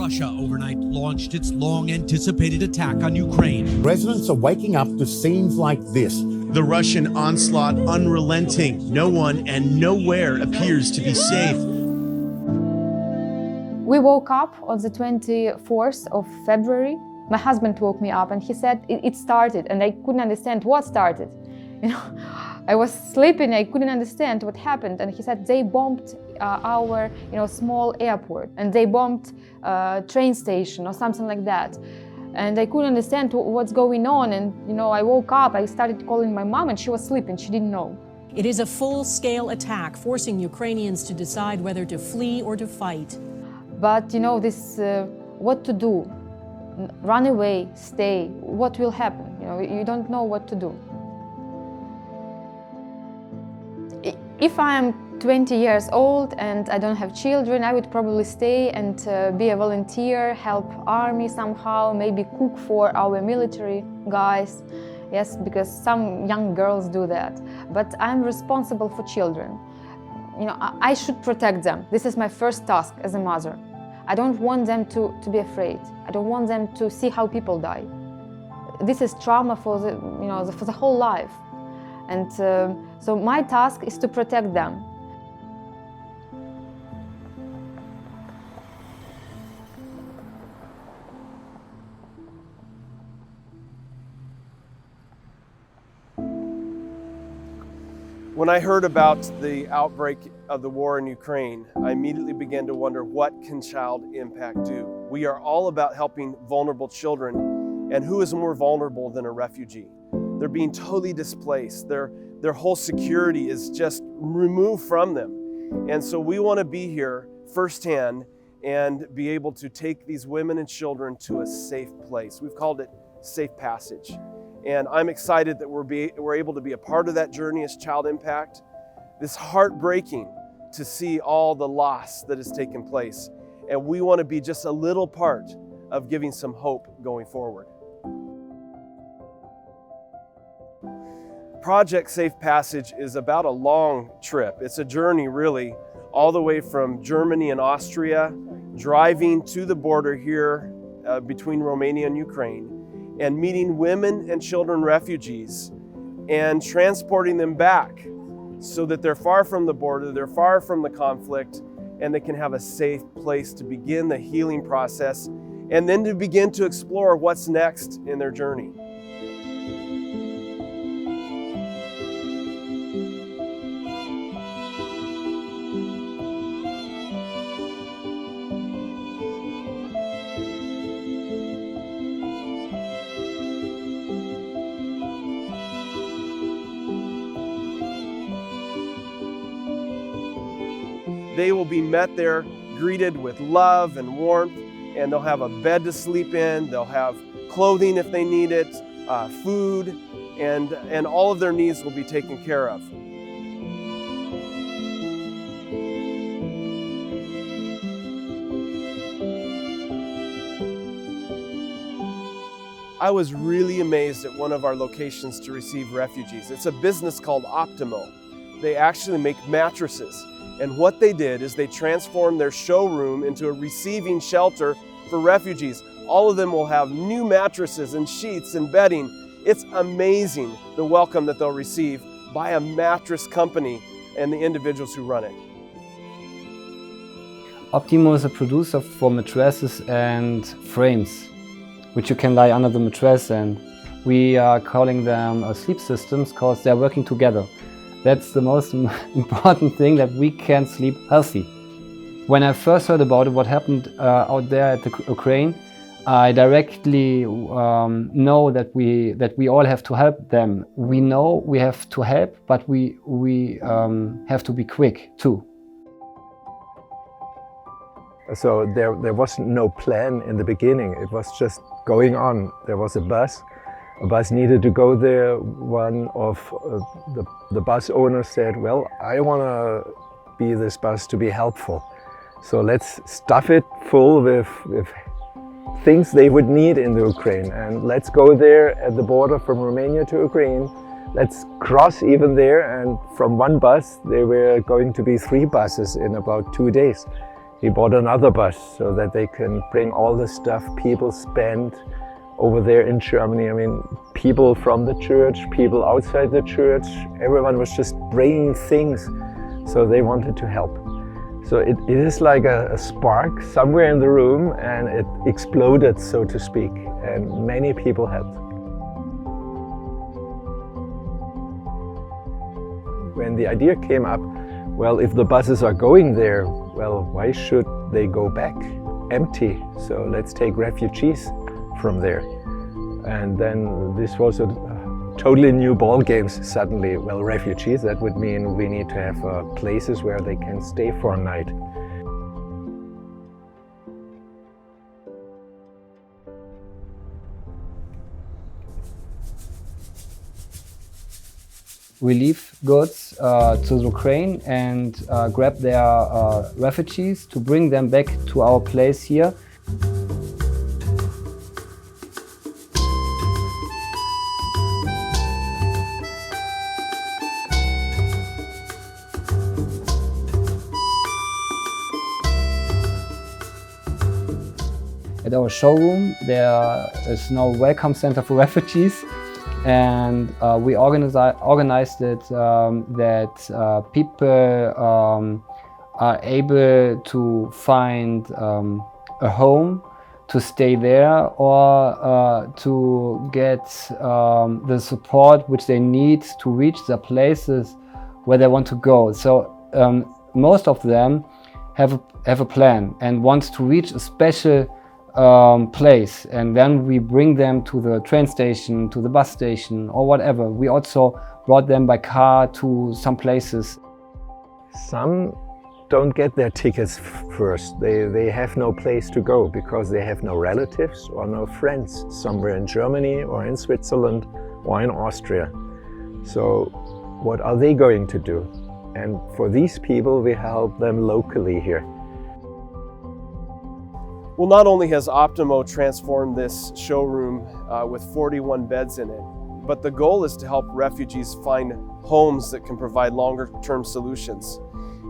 Russia overnight launched its long-anticipated attack on Ukraine. Residents are waking up to scenes like this. The Russian onslaught unrelenting. No one and nowhere appears to be safe. We woke up on the 24th of February. My husband woke me up and he said it started, and I couldn't understand what started. I was sleeping, I couldn't understand what happened, and he said they bombed our small airport, and they bombed train station or something like that. And I couldn't understand what's going on, and I woke up, I started calling my mom, and she was sleeping, she didn't know. It is a full-scale attack, forcing Ukrainians to decide whether to flee or to fight. But what to do? Run away, stay, what will happen? You don't know what to do. If I am 20 years old and I don't have children, I would probably stay and be a volunteer, help army somehow, maybe cook for our military guys. Yes, because some young girls do that. But I'm responsible for children. I should protect them. This is my first task as a mother. I don't want them to be afraid. I don't want them to see how people die. This is trauma for the whole life. And so my task is to protect them. When I heard about the outbreak of the war in Ukraine, I immediately began to wonder, what can Child Impact do? We are all about helping vulnerable children, and who is more vulnerable than a refugee? They're being totally displaced. Their whole security is just removed from them. And so we want to be here firsthand and be able to take these women and children to a safe place. We've called it Safe Passage. And I'm excited that we're able to be a part of that journey as Child Impact. It's heartbreaking to see all the loss that has taken place. And we want to be just a little part of giving some hope going forward. Project Safe Passage is about a long trip. It's a journey really all the way from Germany and Austria, driving to the border here between Romania and Ukraine, and meeting women and children refugees and transporting them back so that they're far from the border, they're far from the conflict, and they can have a safe place to begin the healing process and then to begin to explore what's next in their journey. They will be met there, greeted with love and warmth, and they'll have a bed to sleep in, they'll have clothing if they need it, food, and all of their needs will be taken care of. I was really amazed at one of our locations to receive refugees. It's a business called Optimo. They actually make mattresses. And what they did is they transformed their showroom into a receiving shelter for refugees. All of them will have new mattresses and sheets and bedding. It's amazing the welcome that they'll receive by a mattress company and the individuals who run it. Optimo is a producer for mattresses and frames, which you can lie under the mattress, and we are calling them sleep systems because they're working together. That's the most important thing, that we can sleep healthy. When I first heard about it, what happened out there at the Ukraine, I directly know that we all have to help them. We know we have to help, but we have to be quick too. So there was no plan in the beginning. It was just going on. There was a bus. A bus needed to go there. One of the bus owners said, well, I want to be this bus to be helpful. So let's stuff it full with things they would need in the Ukraine. And let's go there at the border from Romania to Ukraine. Let's cross even there. And from one bus, there were going to be 3 buses in about 2 days. he bought another bus so that they can bring all the stuff people spend over there in Germany. I mean, people from the church, people outside the church, everyone was just bringing things, so they wanted to help. So it is like a spark somewhere in the room, and it exploded, so to speak, and many people helped. When the idea came up, well, if the buses are going there, well, why should they go back empty? So let's take refugees from there. And then this was a totally new ball games suddenly. Well, refugees, that would mean we need to have places where they can stay for a night. Relief goods to Ukraine and grab their refugees to bring them back to our place here. At our showroom there is now a welcome center for refugees, and we organized it that people are able to find a home to stay there, or to get the support which they need to reach the places where they want to go. So most of them have a plan and want to reach a special place, and then we bring them to the train station, to the bus station, or whatever. We also brought them by car to some places. Some don't get their tickets first. They have no place to go because they have no relatives or no friends somewhere in Germany or in Switzerland or in Austria. So what are they going to do? And for these people, we help them locally here. Well, not only has Optimo transformed this showroom with 41 beds in it, but the goal is to help refugees find homes that can provide longer-term solutions.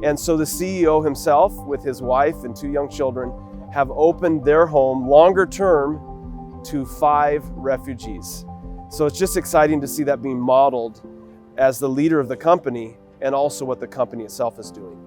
And so the CEO himself, with his wife and 2 young children, have opened their home longer-term to 5 refugees. So it's just exciting to see that being modeled as the leader of the company, and also what the company itself is doing.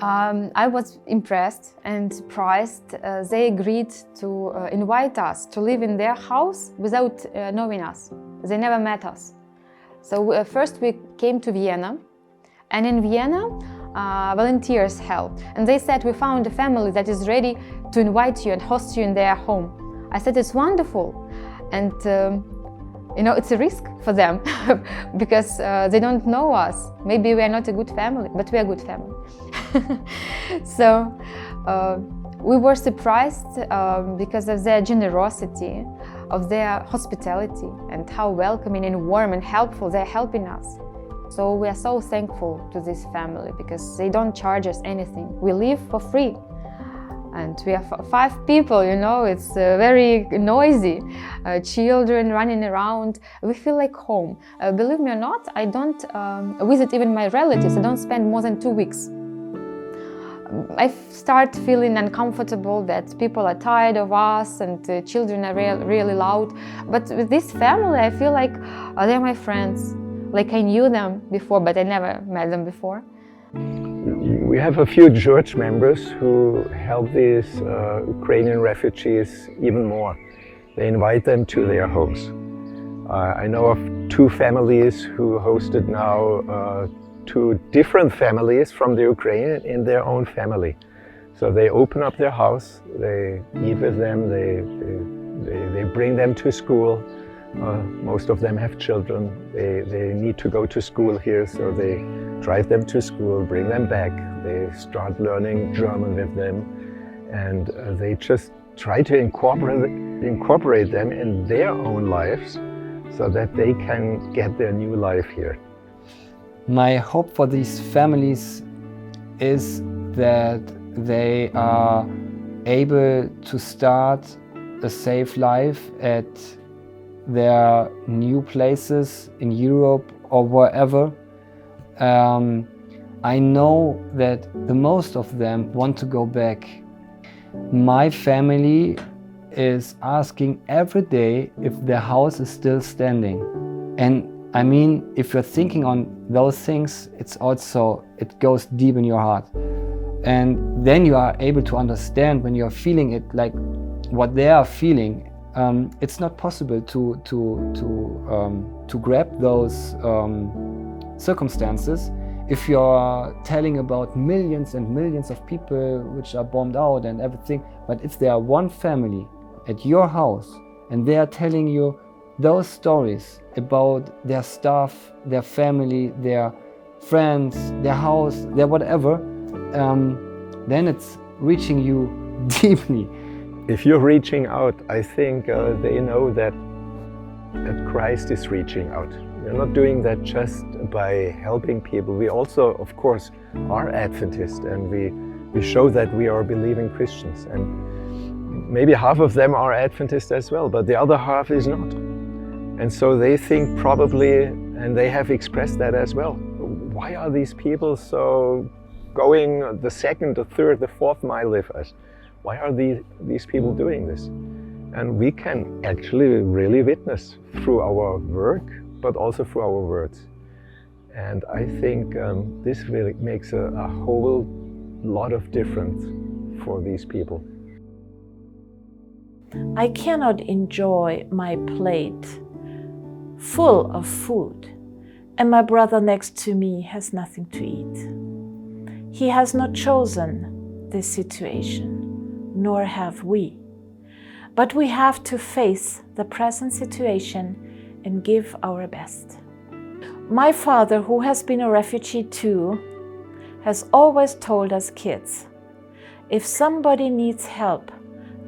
I was impressed and surprised. They agreed to invite us to live in their house without knowing us. They never met us. So first we came to Vienna, and in Vienna volunteers helped. And they said, we found a family that is ready to invite you and host you in their home. I said, it's wonderful. And you know, it's a risk for them because they don't know us. Maybe we are not a good family, but we are a good family. So we were surprised because of their generosity, of their hospitality, and how welcoming and warm and helpful they're helping us. So we are so thankful to this family because they don't charge us anything. We live for free. And we are 5 people, you know, it's very noisy. Children running around. We feel like home. Believe me or not, I don't visit even my relatives. I don't spend more than 2 weeks. I start feeling uncomfortable that people are tired of us and the children are really loud. But with this family, I feel like they're my friends. Like I knew them before, but I never met them before. We have a few church members who help these Ukrainian refugees even more. They invite them to their homes. I know of 2 families who hosted now 2 different families from the Ukraine in their own family. So they open up their house, they eat with them, they bring them to school. Most of them have children. They need to go to school here, so they drive them to school, bring them back. They start learning German with them, and they just try to incorporate them in their own lives so that they can get their new life here. My hope for these families is that they are able to start a safe life at their new places in Europe or wherever, I know that the most of them want to go back. My family is asking every day if their house is still standing. And I mean, if you're thinking on those things, it goes deep in your heart. And then you are able to understand when you're feeling it, like what they are feeling. It's not possible to grab those circumstances if you're telling about millions and millions of people which are bombed out and everything. But if there are one family at your house and they are telling you those stories about their stuff, their family, their friends, their house, their whatever, then it's reaching you deeply. If you're reaching out, I think they know that Christ is reaching out. We're not doing that just by helping people. We also, of course, are Adventists, and we show that we are believing Christians. And maybe half of them are Adventists as well, but the other half is not. And so they think probably, and they have expressed that as well, why are these people so going the second, the third, the fourth mile with us? Why are these people doing this? And we can actually really witness through our work, but also through our words. And I think this really makes a whole lot of difference for these people. I cannot enjoy my plate full of food, and my brother next to me has nothing to eat. He has not chosen this situation, nor have we. But we have to face the present situation and give our best. My father, who has been a refugee too, has always told us kids, if somebody needs help,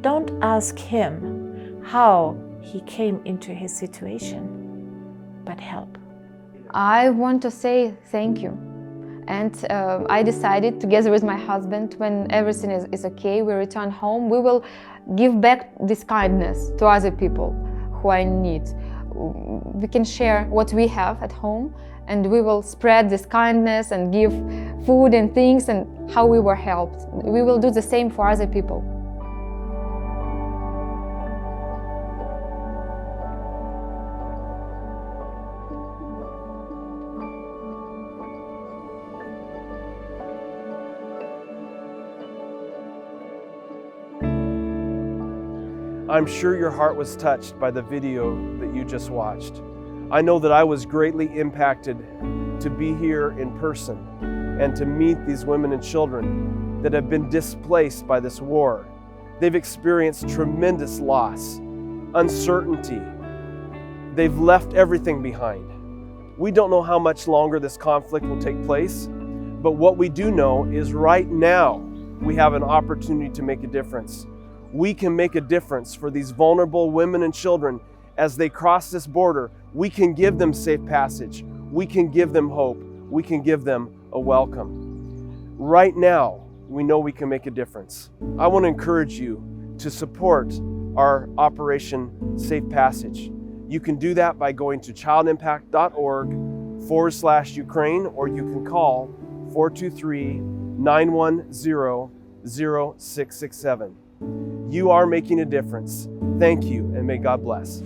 don't ask him how he came into his situation, but help. I want to say thank you. And I decided, together with my husband, when everything is okay, we return home, we will give back this kindness to other people who are in need. We can share what we have at home, and we will spread this kindness and give food and things and how we were helped. We will do the same for other people. I'm sure your heart was touched by the video that you just watched. I know that I was greatly impacted to be here in person and to meet these women and children that have been displaced by this war. They've experienced tremendous loss, uncertainty. They've left everything behind. We don't know how much longer this conflict will take place, but what we do know is right now we have an opportunity to make a difference. We can make a difference for these vulnerable women and children as they cross this border. We can give them safe passage. We can give them hope. We can give them a welcome. Right now, we know we can make a difference. I want to encourage you to support our Operation Safe Passage. You can do that by going to childimpact.org/Ukraine, or you can call 423-910-0667. You are making a difference. Thank you, and may God bless.